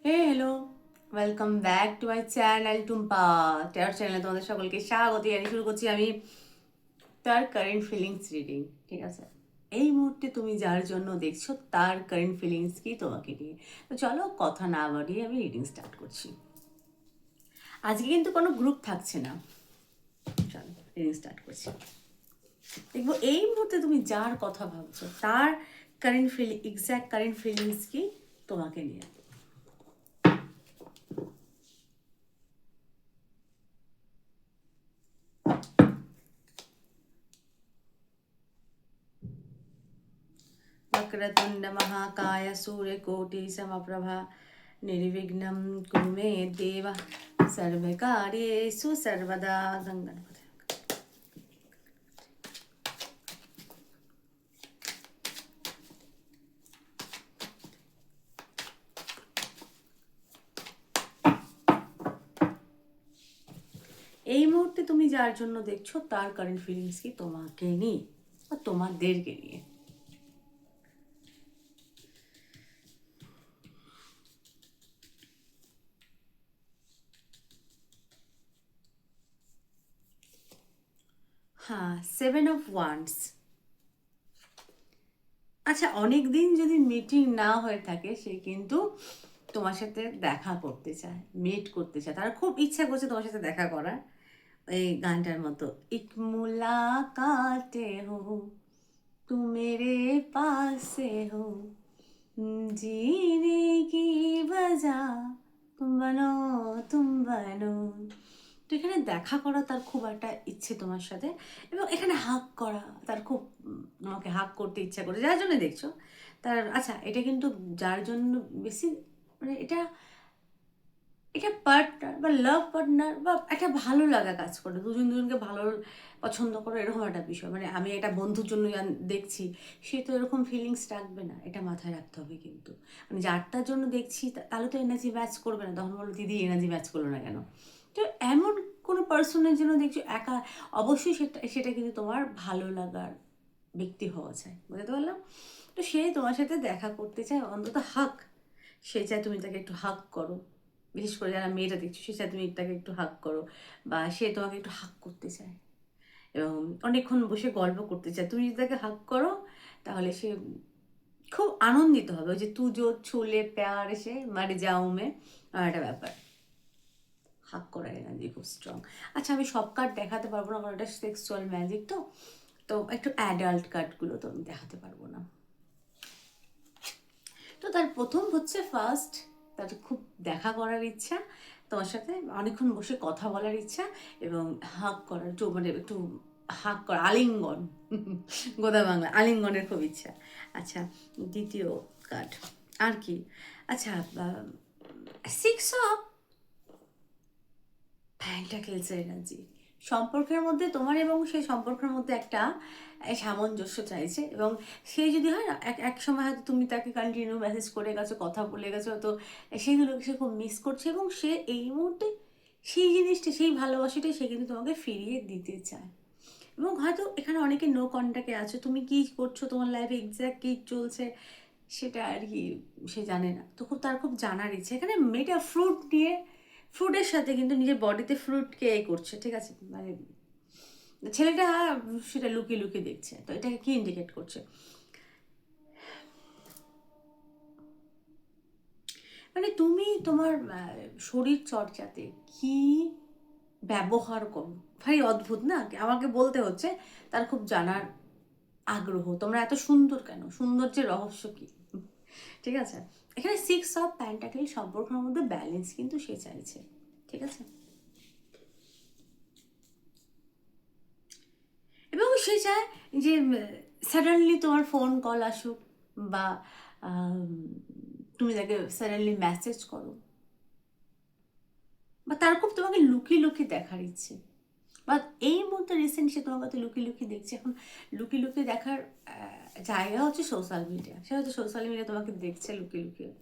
Hey hello, welcome back to my channel Tumpa টেয়ার চ্যানেলে তোমাদের সকলকে স্বাগত জানিয়ে শুরু করছি আমি তার কারেন্ট ফিলিংস রিডিং। ঠিক আছে, এই মুহূর্তে তুমি যার জন্য দেখছো তার কারেন্ট ফিলিংস কি তোমাকে নিয়ে। তো চলো কথা না বাড়িয়ে আমি রিডিং স্টার্ট করছি। আজকে কিন্তু কোনো গ্রুপ থাকছে না, চলো রিডিং স্টার্ট করছি। দেখবো এই মুহূর্তে তুমি যার কথা ভাবছো তার current feeling, exact current feelings কি তোমাকে নিয়ে। वक्रतुंड महाकाय सूर्यकोटि समप्रभा निर्विघ्नं कुरु मे देव सर्वकार्येषु सर्वदा गंगणपते। এই মুহূর্তে তুমি যার জন্য দেখছো তার কারেন্ট ফিলিংস কি তোমাকে নিয়ে বা তোমাদেরকে নিয়ে। হ্যাঁ, 7 অফ ওয়ান্ডস। আচ্ছা, অনেক দিন যদি মিটিং না হয়ে থাকে সে কিন্তু তোমার সাথে দেখা করতে চায়, মিট করতে চায়, তার খুব ইচ্ছা করছে তোমার সাথে দেখা করার। এই গানটার মতো, ইক মুলাকাতে হো তু মেরে পাসে হো, जीने की वजह तुम बनो तुम बनो। তো এখানে দেখা করা তার খুব একটা ইচ্ছে তোমার সাথে, এবং এখানে হাক করা তার খুব, তোমাকে হাক করতে ইচ্ছা করে যার জন্য দেখছো তার। আচ্ছা, এটা কিন্তু যার জন্য বেশি, মানে এটা এটা পার্টনার বা লাভ পার্টনার বা একটা ভালো লাগা কাজ করে, দুজন দুজনকে ভালো পছন্দ করো এরকম একটা বিষয়। মানে আমি এটা বন্ধুর জন্য দেখছি, সে তো এরকম ফিলিংস রাখবে না, এটা মাথায় রাখতে হবে কিন্তু। মানে যারটার জন্য দেখছি তাহলে তো এনার্জি ম্যাচ করবে না, তখন বলো দিদি এনার্জি ম্যাচ করলো না কেন। তো এমন কোনো পার্সনের জন্য দেখছো একা, অবশ্যই সেটা সেটা কিন্তু তোমার ভালো লাগার ব্যক্তি হওয়া চাই, বুঝতে পারলাম। তো সে তোমার সাথে দেখা করতে চায়, অন্তত হাক, সে চায় তুমি তাকে একটু হাক করো। বিশেষ করে যারা মেয়েটা দেখছো সে চায় তুমি তাকে একটু হাক করো, বা সে তোমাকে একটু হাক করতে চায় এবং অনেকক্ষণ বসে গল্প করতে চায়। তুমি যদি তাকে হাক করো তাহলে সে খুব আনন্দিত হবে। ওই যে তু জো ছুলে প্যার এসে মারে যাও মে, একটা ব্যাপার। হাক করার এনার্জি খুব স্ট্রং। আচ্ছা, আমি সব কার্ড দেখাতে পারবো না কারণ এটা সেক্সুয়াল ম্যাজিক, তো তো একটু অ্যাডাল্ট কার্ডগুলো তো আমি দেখাতে পারবো না। তো তার প্রথম হচ্ছে ফার্স্ট, তার খুব দেখা করার ইচ্ছা তোমার সাথে, অনেকক্ষণ বসে কথা বলার ইচ্ছা এবং হাক করার, একটু মানে একটু হাক করা, আলিঙ্গন গোদা বাংলা আলিঙ্গনের খুব ইচ্ছা। আচ্ছা, দ্বিতীয় কার্ড আর কি। আচ্ছা, 6 অফ পেন্টাকেলস এনার্জি। সম্পর্কের মধ্যে তোমার এবং সেই সম্পর্কের মধ্যে একটা সামঞ্জস্য চাইছে, এবং সে যদি হয় না এক এক সময় হয়তো তুমি তাকে কন্টিনিউ মেসেজ করে গেছো, কথা বলে গেছো, তো সেগুলোকে সে খুব মিস করছে এবং সে এই মুহূর্তে সেই জিনিসটা, সেই ভালোবাসাটাই সে কিন্তু তোমাকে ফিরিয়ে দিতে চায়। এবং হয়তো এখানে অনেকে নো কন্ট্যাক্টে আছো, তুমি কী করছো, তোমার লাইফে এক্স্যাক্ট কী চলছে সেটা আর কি সে জানে না, তো খুব তার খুব জানার ইচ্ছে। এখানে মেয়েটা ফ্রুট নিয়ে, ফ্রুটের সাথে কিন্তু নিজের বডিতে ফ্রুটকে এ করছে, ঠিক আছে, মানে ছেলেটা সেটা লুকিয়ে লুকিয়ে দেখছে, তো এটাকে কি ইন্ডিকেট করছে, মানে তুমি তোমার শরীর চর্চাতে কি ব্যবহার করো। ভারী অদ্ভুত না, আমাকে বলতে হচ্ছে, তার খুব জানার আগ্রহ তোমরা এত সুন্দর কেন, সৌন্দর্যের রহস্য কি। ঠিক আছে, এখানে 6 অফ পেন্টাকেল, সম্পর্কের মধ্যে ব্যালেন্স কিন্তু সে চাইছে, ঠিক আছে। এবং সে চায় যে সাডেনলি তোমার ফোন কল আসুক, বা আম, তুমি তাকে সাডেনলি মেসেজ করো, বা তার খুব তোমাকে লুকিয়ে লুকিয়ে দেখার ইচ্ছে। বা এই মুহূর্তে রিসেন্ট সে তোমার কথা লুকিয়ে লুকিয়ে দেখছে। এখন লুকিয়ে লুকিয়ে দেখার জায়গা হচ্ছে সোশ্যাল মিডিয়া, সে হয়তো সোশ্যাল মিডিয়া তোমাকে দেখছে লুকিয়ে লুকিয়ে।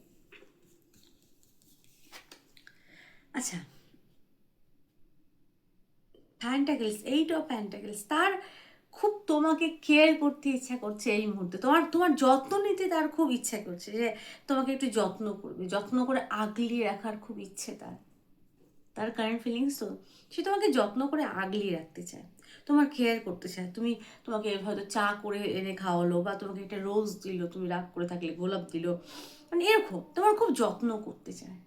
আচ্ছা, প্যান্টাকেলস, 8 অফ প্যান্টাকেলস, তার খুব তোমাকে কেয়ার করতে ইচ্ছা করছে এই মুহূর্তে, তোমার তোমার যত্ন নিতে তার খুব ইচ্ছা করছে, যে তোমাকে একটু যত্ন করবে, যত্ন করে আগলিয়ে রাখার খুব ইচ্ছে তার, তার কারেন্ট ফিলিংস তো। সে তোমাকে যত্ন করে আগলিয়ে রাখতে চায়, তোমার কেয়ার করতে চায়। তুমি, তোমাকে হয়তো চা করে এনে খাওয়ালো, বা তোমাকে একটা রোজ দিল, তুমি রাগ করে থাকলে গোলাপ দিল, মানে এরকম তোমার খুব যত্ন করতে চায়,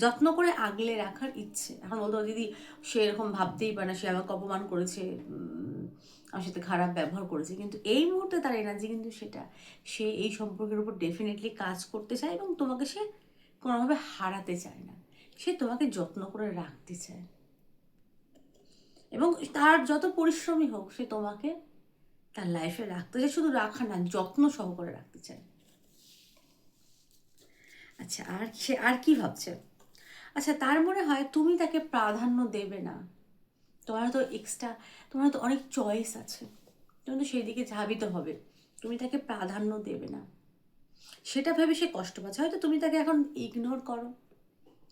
যত্ন করে আগলে রাখার ইচ্ছে। এখন বলতো দিদি সে এরকম ভাবতেই পারে না, সে আমাকে অপমান করেছে, আমার সাথে খারাপ ব্যবহার করেছে, কিন্তু এই মুহূর্তে তার এনার্জি কিন্তু সেটা, সে এই সম্পর্কের উপর ডেফিনেটলি কাজ করতে চায়, এবং তোমাকে সে কোনোভাবে হারাতে চায় না, সে তোমাকে যত্ন করে রাখতে চায়, এবং তার যত পরিশ্রমী হোক সে তোমাকে তার লাইফে রাখতে চায়, শুধু রাখা না, যত্ন সহকারে রাখতে চায়। আচ্ছা, আর সে আর কি ভাবছে? আচ্ছা, তার মনে হয় তুমি তাকে প্রাধান্য দেবে না, তোমার তো এক্সট্রা, তোমার তো অনেক চয়েস আছে, তুমি তো সেই দিকে ধাবিত হবে, তুমি তাকে প্রাধান্য দেবে না, সেটা ভেবে সে কষ্ট পাচ্ছে। হয়তো তুমি তাকে এখন ইগনোর করো,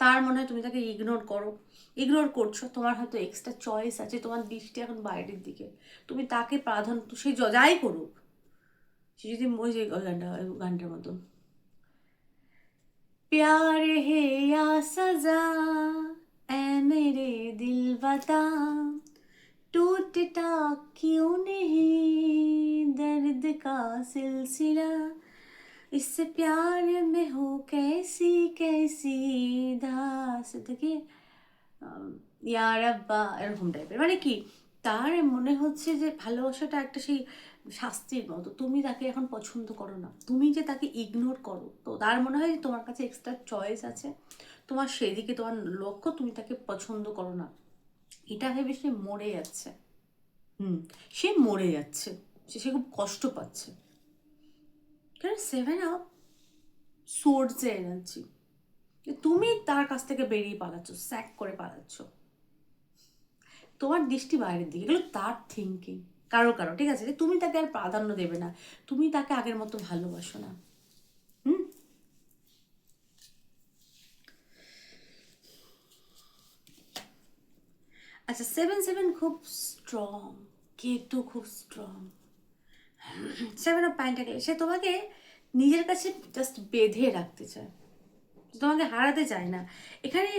তার মনে হয় তুমি তাকে ইগনোর করো, ইগনোর করছো, তোমার হয়তো এক্সট্রা চয়েস আছে, তোমার দৃষ্টি এখন বাইরের দিকে, তুমি তাকে প্রাধান্য, সে যাই করুক, সে যদি ওই যে ওই গানটা, ওই গানটার মতো, प्यार है या सजा ऐ मेरे दिल बता टूटता क्यों नहीं दर्द का सिलसिला इस प्यार में हो कैसी कैसी দাসতকে ইয়ার আব্বা, এরকম টাইপের, মানে কি তার মনে হচ্ছে যে ভালোবাসাটা একটা সেই শাস্তির মতো, তুমি তাকে এখন পছন্দ করো না, তুমি যে তাকে ইগনোর করো, তো তার মনে হয় যে তোমার কাছে এক্সট্রা চয়েস আছে, তোমার সেদিকে তোমার লক্ষ্য, তুমি তাকে পছন্দ করো না, এটা ভেবে সে মরে যাচ্ছে। সে মরে যাচ্ছে, সে খুব কষ্ট পাচ্ছে, কারণ 7 অফ সোর্ডসের এনার্জি, তুমি তার কাছ থেকে বেরিয়ে পালাচ্ছ, স্যাক করে পালাচ্ছ, তোমার দৃষ্টি বাইরের দিকে, এগুলো তার থিঙ্কিং, কারো কারো, ঠিক আছে, যে তুমি তাকে আর প্রাধান্য দেবে না, তুমি তাকে আগের মতো ভালোবাসো না। হুম। আচ্ছা, 7 খুব স্ট্রং, কেতু খুব স্ট্রং, 7 অফ পেন্টাকেল, সে তোমাকে নিজের কাছে জাস্ট বেঁধে রাখতে চায়, তোমাকে হারাতে চায় না। এখানে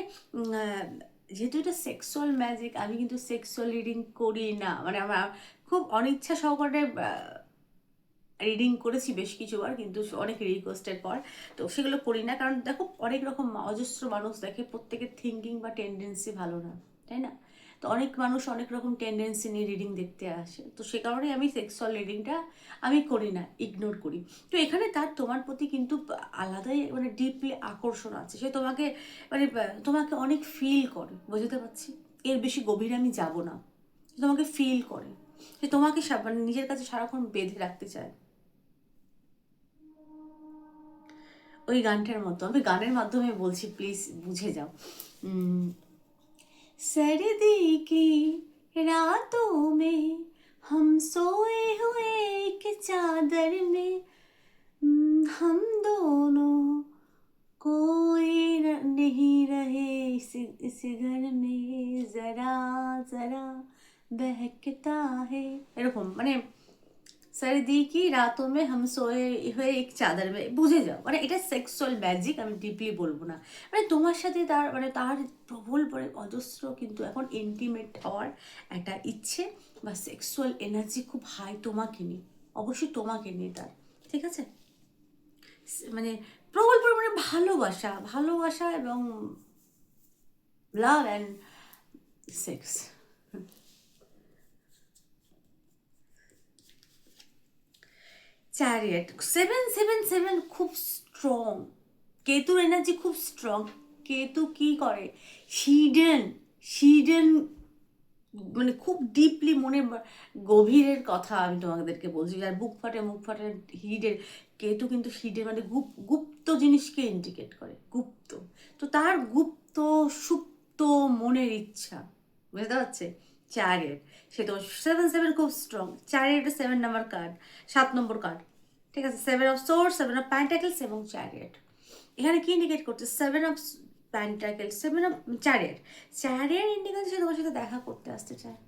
যেহেতু এটা সেক্সুয়াল ম্যাজিক, আমি কিন্তু সেক্সুয়াল রিডিং করি না, মানে আমার খুব অনিচ্ছা সহকারে রিডিং করেছি বেশ কিছুবার, কিন্তু অনেক রিকোয়েস্টের পর, তো সেগুলো করি না, কারণ দেখো অনেক রকম অজস্র মানুষ দেখে, প্রত্যেকের থিঙ্কিং বা টেন্ডেন্সি ভালো না, তাই না? তো অনেক মানুষ অনেক রকম টেন্ডেন্সি নিয়ে রিডিং দেখতে আসে, তো সে কারণে আমি সেক্সুয়াল রিডিংটা আমি করি না, ইগনোর করি। তো এখানে তার তোমার প্রতি কিন্তু আলাদাই মানে ডিপলি আকর্ষণ আছে, সে তোমাকে মানে তোমাকে অনেক ফিল করে, বুঝতে পারছি, এর বেশি গভীরে আমি যাব না, তোমাকে ফিল করে, সে তোমাকে মানে নিজের কাছে সারাক্ষণ বেঁধে রাখতে চায়, ওই গানটার মতো, আমি গানের মাধ্যমে বলছি, প্লিজ বুঝে যাও। सर्दी की रातों में हम सोए हुए एक चादर में, हम दोनों कोई नहीं रहे इस घर में, जरा जरा बहकता है, এরকম মানে सर्दी की रातों में हम सोए हुए एक চাদর में, বুঝে যাও, মানে এটা সেক্সুয়াল ম্যাজিক, আমি ডিপলি বলবো না, মানে তোমার সাথে তার মানে তার প্রবল পরে অজস্র কিন্তু এখন ইন্টিমেট হওয়ার একটা ইচ্ছে, বা সেক্সুয়াল এনার্জি খুব হাই তোমাকে নিয়ে, অবশ্যই তোমাকে নিয়ে তার, ঠিক আছে, মানে প্রবল পরিমাণে ভালোবাসা, ভালোবাসা এবং লাভ অ্যান্ড সেক্স। চ্যারিয়েট, 7 খুব স্ট্রং, কেতুর এনার্জি খুব স্ট্রং, কেতু কি করে, হিডেন, হিডেন মানে খুব ডিপলি মনে গভীরের কথা আমি তোমাদেরকে বলছি, আর বুক ফাটে মুখ ফাটে হিডেন, কেতু কিন্তু হিডেন মানে গুপ্ত জিনিসকে ইন্ডিকেট করে, গুপ্ত, তো তার গুপ্ত সুপ্ত মনের ইচ্ছা, বুঝতে পারছে, চ্যারিয়েট, সে তো 7 খুব strong, chariot 7 number card, 7 number card, ঠিক আছে, 7 অফ সোর্স, 7 অফ পেন্টাকেলস এবং চ্যারিয়েট, এখানে কি ইন্ডিকেট করছে, 7 of pentacle, 7 of chariot, chariot indicate সে তোমার সাথে দেখা করতে আসতে চায়,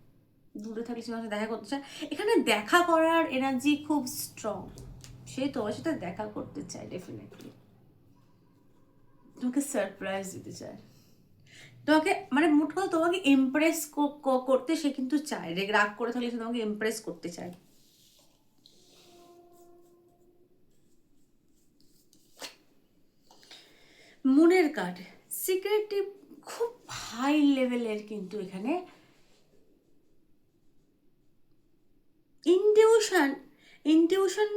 দূরে থাকলে সে তোমার সাথে দেখা করতে চায়। এখানে দেখা করার এনার্জি খুব স্ট্রং, সে তোমার সাথে দেখা করতে চায় ডেফিনেটলি, তোমাকে সারপ্রাইজ দিতে চায়, তোমাকে মানে মোট কথা তোমাকে ইমপ্রেস করতে সে কিন্তু চায়, রাগ করে থাকলে সে তোমাকে ইমপ্রেস করতে চায়। মনের কার্ড সিক্রেটিভ, খুব হাই লেভেলের কিন্তু এখানে ইনটিউশন ইনটিউশন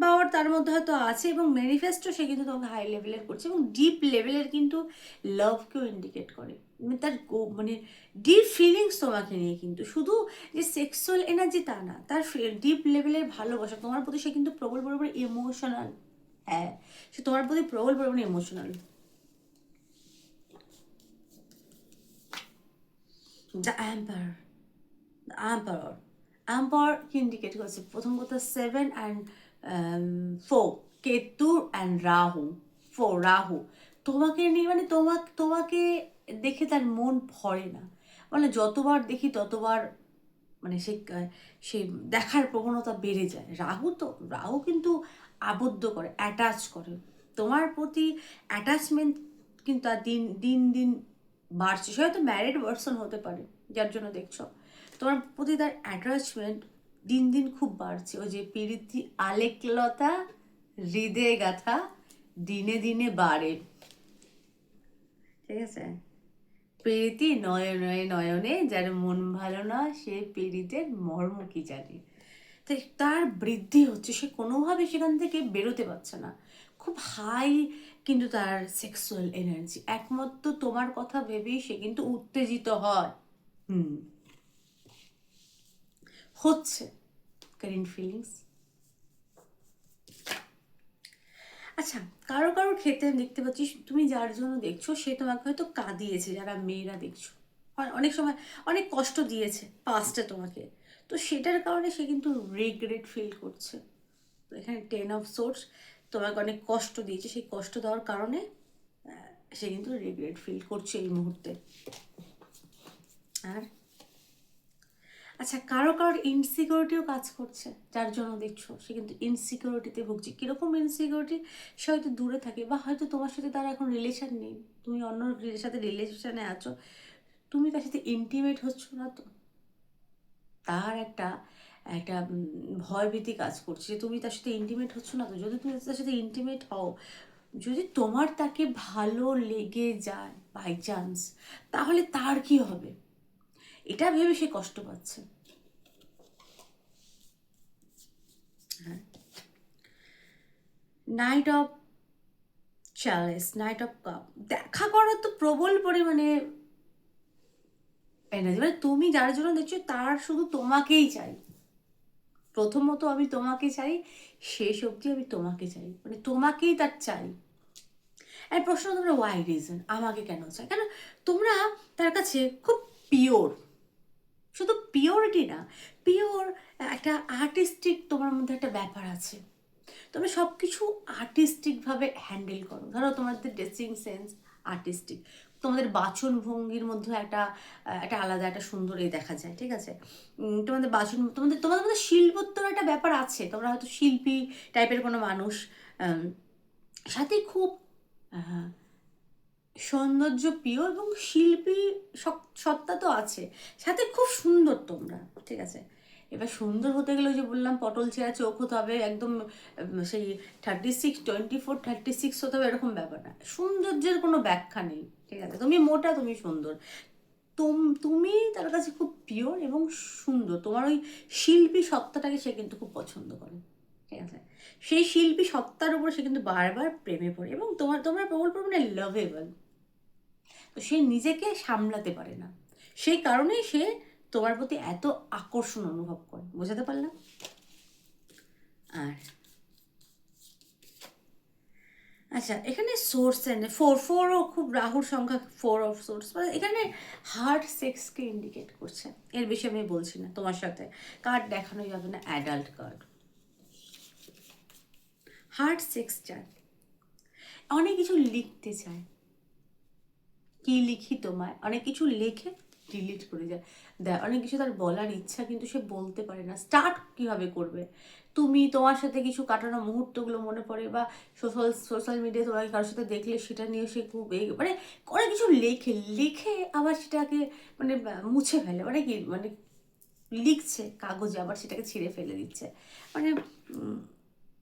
পাওয়ার তার মধ্যে হয়তো আছে, এবং ম্যানিফেস্টো সে কিন্তু তোমাকে হাই লেভেলের করছে, এবং ডিপ লেভেলের কিন্তু লাভকেও ইন্ডিকেট করে, মানে তার মানে ডিপ ফিলিংস তোমাকে নিয়ে, কিন্তু শুধু যে সেক্সুয়াল এনার্জি তা না, তার ডিপ লেভেলের ভালোবাসা তোমার প্রতি, সে কিন্তু প্রবল পরিমাণে ইমোশনাল। হ্যাঁ, সে তোমার প্রতি প্রবল পরিমাণে emotional. The umpire, umpire, umpire কি ইন্ডিকেট করছে? প্রথম কথা 7 অ্যান্ড 4, কেতু অ্যান্ড রাহু, 4 রাহু তোমাকে নিয়ে, মানে তোমাকে দেখে তার মন ভরে না, মানে যতবার দেখি ততবার মানে সে দেখার প্রবণতা বেড়ে যায়। রাহু কিন্তু আবদ্ধ করে, অ্যাটাচ করে তোমার প্রতি, অ্যাটাচমেন্ট কিন্তু আর দিন দিন দিন বাড়ছে। সে হয়তো ম্যারিড পারসন হতে পারে, যার জন্য দেখছো তোমার প্রতি তার অ্যাটাচমেন্ট দিন দিন খুব বাড়ছে। ওই যে প্রীতি আলেকলতা হৃদয়ে গাথা দিনে দিনে বাড়ে, ঠিক আছে? প্রীতি নয়নে নয়নে, যার মন ভালো না সে পীড়িতের মর্ম কি জানে। তাই তার বৃদ্ধি হচ্ছে, সে কোনোভাবে সেখান থেকে বেরোতে পারছে না, খুব হাই কিন্তু তার সেক্সুয়াল এনার্জি, একমাত্র তোমার কথা ভেবেই সে কিন্তু উত্তেজিত হয়। হুম, হচ্ছে কারেন্ট ফিলিংস। আচ্ছা, কারো কারোর ক্ষেত্রে দেখতে পাচ্ছি, তুমি যার জন্য দেখছো সে তোমাকে হয়তো কাঁদিয়েছে, যারা মেয়েরা দেখছো অনেক সময় অনেক কষ্ট দিয়েছে পাস্টে তোমাকে, তো সেটার কারণে সে কিন্তু রিগ্রেট ফিল করছে। তো এখানে 10 অফ সোর্স তোমাকে অনেক কষ্ট দিয়েছে, সেই কষ্ট দেওয়ার কারণে সে কিন্তু রিগ্রেট ফিল করছে এই মুহূর্তে। আর আচ্ছা, কারো কারোর ইনসিকিউরিটিও কাজ করছে, যার জন্য দেখছো সে কিন্তু ইনসিকিউরিটিতে ভুগছে। কীরকম ইনসিকিউরিটি? সে হয়তো দূরে থাকে, বা হয়তো তোমার সাথে তার এখন রিলেশন নেই, তুমি অন্য সাথে রিলেশনে আছো, তুমি তার সাথে ইন্টিমেট হচ্ছ না, তো তার একটা একটা ভয়ভীতি কাজ করছে যে তুমি তার সাথে ইন্টিমেট হচ্ছ না। তো যদি তুমি তার সাথে ইন্টিমেট হও, যদি তোমার তাকে ভালো লেগে যায় বাই চান্স, তাহলে তার কি হবে, এটা ভেবে সে কষ্ট পাচ্ছে। হ্যাঁ, knight of chalice, knight of cup, দেখা করার তো প্রবল পরিমাণে এনার্জি, মানে তুমি যার জন্য দেখছো তার শুধু তোমাকেই চাই। প্রথমত আমি তোমাকে চাই, শেষ অবধি আমি তোমাকে চাই, মানে তোমাকেই তার চাই। আর প্রশ্ন তোমরা ওয়াই রিজন, আমাকে কেন চাই? কেন তোমরা তার কাছে খুব পিওর, শুধু পিওরিটি না, পিওর একটা আর্টিস্টিক তোমার মধ্যে একটা ব্যাপার আছে, তোমরা সব কিছু আর্টিস্টিকভাবে হ্যান্ডেল করো। ধরো তোমাদের ড্রেসিং সেন্স আর্টিস্টিক, তোমাদের বাচন ভঙ্গির মধ্যে একটা আলাদা একটা সুন্দর দেখা যায়, ঠিক আছে? তোমাদের বাচন, তোমাদের তোমাদের মধ্যে শিল্পোত্তর একটা ব্যাপার আছে, তোমরা হয়তো শিল্পী টাইপের কোনো মানুষ, সাথে খুব সৌন্দর্য প্রিয় এবং শিল্পী সত্তা তো আছে, সাথে খুব সুন্দর তোমরা, ঠিক আছে? এবার সুন্দর হতে গেলে ওই যে বললাম পটল ছেঁড়া চোখ হতে হবে, একদম সেই 36, 24, 36 হতে হবে, এরকম ব্যাপার না। সৌন্দর্যের কোনো ব্যাখ্যা নেই, ঠিক আছে? তুমি মোটা, তুমি সুন্দর, তুমি তার কাছে খুব পিওর এবং সুন্দর। তোমার ওই শিল্পী সত্তাটাকে সে কিন্তু খুব পছন্দ করে, ঠিক আছে? সেই শিল্পী সত্তার উপর সে কিন্তু বারবার প্রেমে পড়ে, এবং তোমরা প্রবল পরিমাণে লাভেবল। তো সে নিজেকে সামলাতে পারে না, সেই কারণেই সে তোমার প্রতি এত আকর্ষণ অনুভব করে। বোঝাতে পারলাম? আর আচ্ছা, এখানে সোর্স অ্যান্ড ফোরও খুব, রাহুর সংখ্যা 4 অফ সোর্স, মানে এখানে হার্ট সেক্সকে ইন্ডিকেট করছে। এর বেশি আমি বলছি না, তোমার সাথে কার্ড দেখানো যাবে না, অ্যাডাল্ট কার্ড। হার্ট সেক্স চায়, অনেক কিছু লিখতে চায়, কি লিখি তোমায়, অনেক কিছু লেখে ডিলিট করে যায়। অনেক কিছু তার বলার ইচ্ছা কিন্তু সে বলতে পারে না, স্টার্ট কীভাবে করবে। তুমি তোমার সাথে কিছু কাটানো মুহূর্তগুলো মনে পড়ে, বা সোশ্যাল মিডিয়ায় তোমাকে কারোর সাথে দেখলে সেটা নিয়ে সে খুব মানে অনেক কিছু লেখে লিখে আবার সেটাকে মানে মুছে ফেলে, মানে কি মানে লিখছে কাগজে আবার সেটাকে ছিঁড়ে ফেলে দিচ্ছে, মানে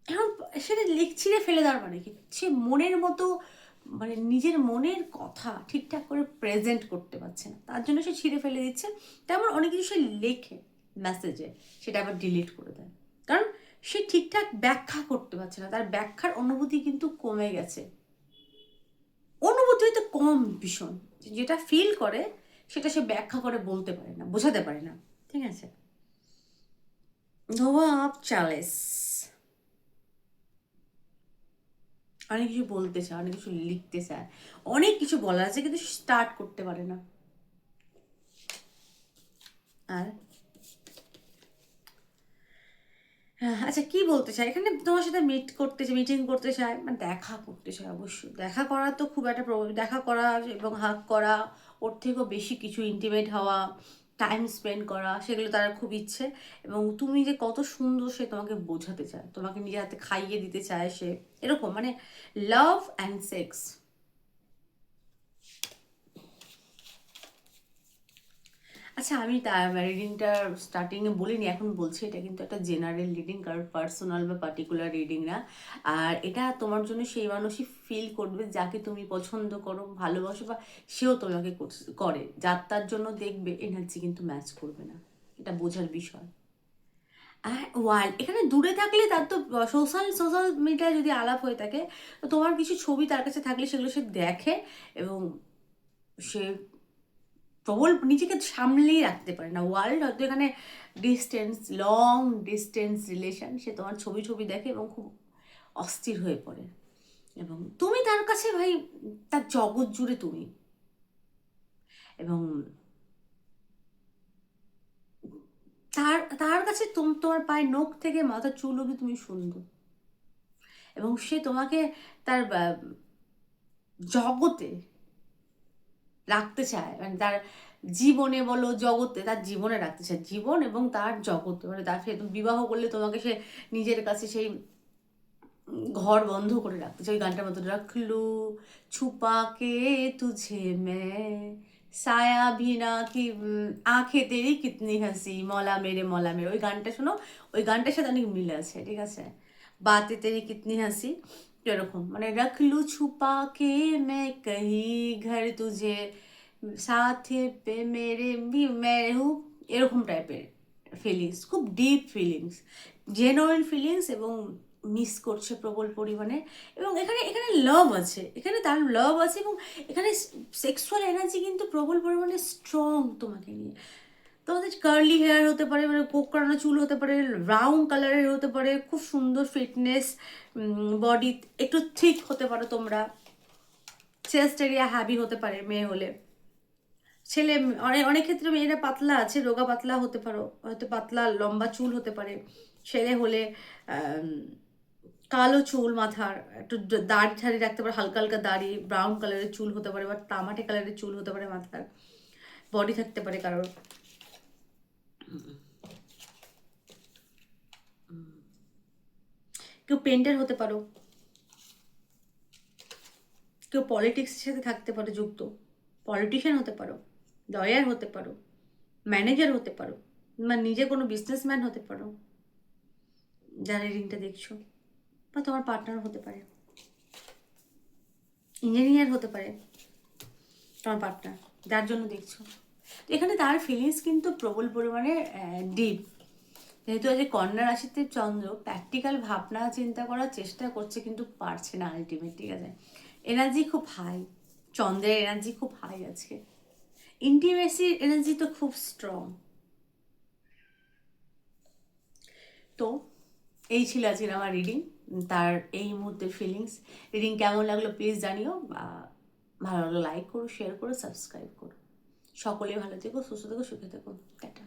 এখন সেটা ছিঁড়ে ফেলে দেওয়ার মানে কি, সে মনের মতো মানে নিজের মনের কথা ঠিকঠাক করে প্রেজেন্ট করতে পারছে না, তার জন্য সে ছিঁড়ে ফেলে দিচ্ছে। তেমন অনেক কিছু সে লেখে মেসেজে, সেটা আবার ডিলিট করে দেয়, কারণ সে ঠিকঠাক ব্যাখ্যা করতে পারছে না, তার ব্যাখ্যার অনুভূতি কিন্তু কমে গেছে, অনুভূতি হয়তো কম ভীষণ, যেটা ফিল করে সেটা সে ব্যাখ্যা করে বলতে পারে না, বোঝাতে পারে না, ঠিক আছে। নোয়া অফ চ্যালেস, অনেক কিছু বলতে চায়, অনেক কিছু লিখতে চায়, অনেক কিছু বলার আছে কিন্তু স্টার্ট করতে পারে না। আর আচ্ছা কি বলতে চাই এখানে, তোমার সাথে মিটিং করতে চায়, মানে দেখা করতে চায়, অবশ্যই দেখা করা তো খুব একটা দেখা করা এবং হাগ করা, ওর থেকেও বেশি কিছু ইন্টিমেট হওয়া, টাইম স্পেন্ড করা, সেগুলো তার খুব ইচ্ছে। এবং তুমি যে কত সুন্দর সে তোমাকে বোঝাতে চায়, তোমাকে নিজের হাতে খাইয়ে দিতে চায় সে, এরকম মানে লাভ অ্যান্ড সেক্স। আচ্ছা আমি রিডিংটা স্টার্টিংয়ে বলিনি, এখন বলছি, এটা কিন্তু একটা জেনারেল রিডিং, কারণ পার্সোনাল বা পার্টিকুলার রিডিং না। আর এটা তোমার জন্য সেই মানুষই ফিল করবে যাকে তুমি পছন্দ করো, ভালোবাসো, বা সেও তোমাকে করে, যার তার জন্য দেখবে এনার্জি কিন্তু ম্যাচ করবে না, এটা বোঝার বিষয়। আর ওয়ার্ল্ড এখানে দূরে থাকলে তার তো সোশ্যাল মিডিয়ায় যদি আলাপ হয়ে থাকে, তো তোমার কিছু ছবি তার কাছে থাকলে সেগুলো সে দেখে, এবং সে প্রবল নিজেকে সামলেই রাখতে পারে না। ওয়ার্ল্ড হয়তো এখানে ডিস্টেন্স, লং ডিস্টেন্স রিলেশন, সে তোমার ছবি ছবি দেখে এবং খুব অস্থির হয়ে পড়ে, এবং তুমি তার কাছে ভাই তার জগৎ জুড়ে তুমি, এবং তার তার কাছে তোমার পায়ে নখ থেকে মাথার চুল অবধি তুমি সুন্দর, এবং সে তোমাকে তার জগতে রাখতে চায়, মানে তার জীবনে বলো জগতে, তার জীবনে রাখতে চায়, জীবন এবং তার জগতে, মানে তার সে বিবাহ করলে তোমাকে সে নিজের কাছে সেই ঘর বন্ধ করে রাখতে চাই। ওই গানটার মতো রাখলু ছুপা কে তুঝে মে সায়া ভিনা কি আঁখে তেরি কিতনি হাসি মলা মেরে মলা মেরে, ওই গানটা শোনো, ওই গানটার সাথে অনেক মিল আছে, ঠিক আছে। বাতে তেরি কিতনি হাসি এরকম, মানে রাখলু ছুপা কে মে কহি ঘর তুঝে সাথে পে মেরে ভি মে হু, এরকম টাইপের ফিলিংস, খুব ডিপ ফিলিংস, জেনুইন ফিলিংস, এবং মিস করছে প্রবল পরিমাণে। এবং এখানে এখানে লাভ আছে, এখানে তার লাভ আছে, এবং এখানে সেক্সুয়াল এনার্জি কিন্তু প্রবল পরিমাণে স্ট্রং তোমাকে নিয়ে। তোমাদের কার্লি হেয়ার হতে পারে, মানে কোক করানো চুল হতে পারে, ব্রাউন কালারের হতে পারে, খুব সুন্দর ফিটনেস, বডি একটু ঠিক হতে পারো তোমরা, চেস্ট এরিয়া হ্যাভি হতে পারে মেয়ে হলে, ছেলে অনেক অনেক ক্ষেত্রে মেয়েরা পাতলা আছে, রোগা পাতলা হতে পারো, হয়তো পাতলা লম্বা চুল হতে পারে। ছেলে হলে কালো চুল মাথার, একটু দাড়ি ঠাড়ি রাখতে পারে, হালকা হালকা দাড়ি, ব্রাউন কালারের চুল হতে পারে, বা তামাটে কালারের চুল হতে পারে মাথার, বডি থাকতে পারে কারোর। কেউ পেন্টার হতে পারো, কেউ পলিটিক্সের সাথে থাকতে পারো যুক্ত, পলিটিশিয়ান হতে পারো, লয়ার হতে পারো, ম্যানেজার হতে পারো, বা নিজে কোনো বিজনেসম্যান হতে পারো যারা রিডিংটা দেখছো, বা তোমার পার্টনার হতে পারে, ইঞ্জিনিয়ার হতে পারে তোমার পার্টনার যার জন্য দেখছো। তো এখানে তার ফিলিংস কিন্তু প্রবল পরিমাণে ডিপ, যেহেতু আজ কন্যা রাশিতে চন্দ্র, প্র্যাকটিক্যাল ভাবনা চিন্তা করার চেষ্টা করছে কিন্তু পারছে না আলটিমেট, ঠিক আছে। এনার্জি খুব হাই, চন্দ্রের এনার্জি খুব হাই আজকে, ইন্টিমেসির এনার্জি তো খুব স্ট্রং। তো এই ছিল আজকের আমার রিডিং, তার এই মুহূর্তের ফিলিংস। রিডিং কেমন লাগলো প্লিজ জানিও, ভালো লাগলো লাইক করো, শেয়ার করো, সাবস্ক্রাইব করো। সকলে ভালো থেকো, সুস্থ থেকো, সুখে থেকো, টাটা।